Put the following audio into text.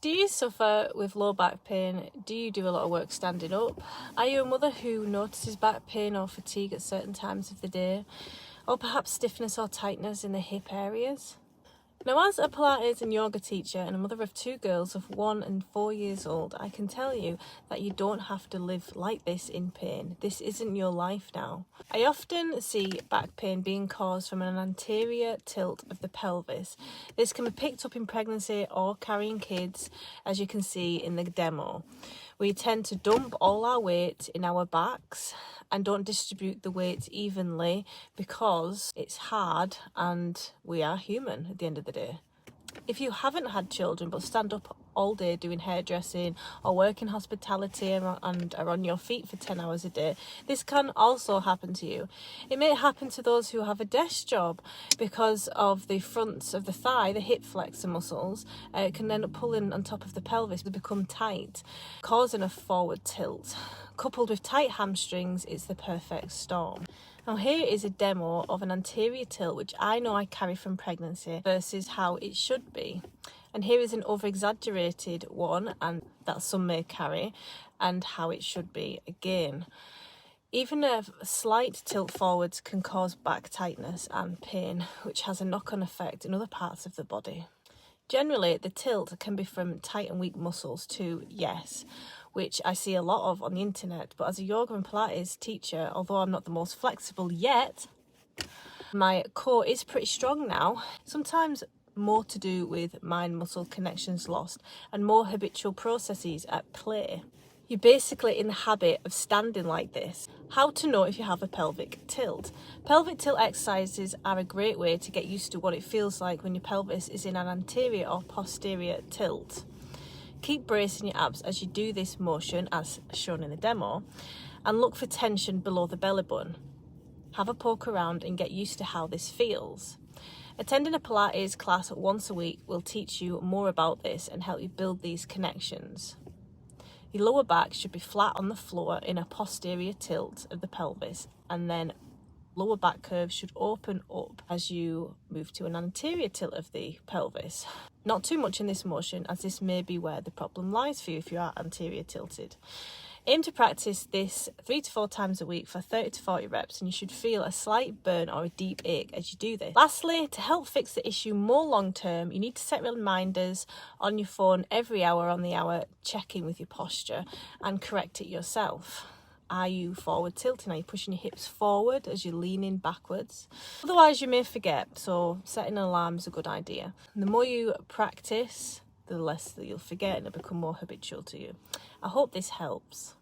Do you suffer with low back pain? Do you do a lot of work standing up? Are you a mother who notices back pain or fatigue at certain times of the day? Or perhaps stiffness or tightness in the hip areas? Now, as a Pilates and yoga teacher and a mother of 2 girls of 1 and 4 years old, I can tell you that you don't have to live like this in pain. This isn't your life now. I often see back pain being caused from an anterior tilt of the pelvis. This can be picked up in pregnancy or carrying kids, as you can see in the demo. We tend to dump all our weight in our backs and don't distribute the weight evenly because it's hard and we are human at the end of the day. If you haven't had children but stand up all day doing hairdressing or work in hospitality and are on your feet for 10 hours a day, this can also happen to you. It may happen to those who have a desk job because of the fronts of the thigh, the hip flexor muscles, can end up pulling on top of the pelvis to become tight, causing a forward tilt. Coupled with tight hamstrings, it's the perfect storm. Now here is a demo of an anterior tilt which I know I carry from pregnancy versus how it should be. And here is an over-exaggerated one and that some may carry and how it should be again. Even a slight tilt forwards can cause back tightness and pain, which has a knock-on effect in other parts of the body. Generally, the tilt can be from tight and weak muscles too, yes, which I see a lot of on the internet. But as a yoga and Pilates teacher, although I'm not the most flexible yet, my core is pretty strong now. Sometimes more to do with mind-muscle connections lost and more habitual processes at play. You're basically in the habit of standing like this. How to know if you have a pelvic tilt? Pelvic tilt exercises are a great way to get used to what it feels like when your pelvis is in an anterior or posterior tilt. Keep bracing your abs as you do this motion, as shown in the demo, and look for tension below the belly button. Have a poke around and get used to how this feels. Attending a Pilates class once a week will teach you more about this and help you build these connections. Your lower back should be flat on the floor in a posterior tilt of the pelvis, and then lower back curve should open up as you move to an anterior tilt of the pelvis. Not too much in this motion, as this may be where the problem lies for you if you are anterior tilted. Aim to practice this 3 to 4 times a week for 30 to 40 reps, and you should feel a slight burn or a deep ache as you do this. Lastly, to help fix the issue more long term, you need to set reminders on your phone every hour on the hour, checking with your posture and correct it yourself. Are you forward tilting? Are you pushing your hips forward as you're leaning backwards? Otherwise, you may forget, so setting an alarm is a good idea. And the more you practice, the less that you'll forget and it'll become more habitual to you. I hope this helps.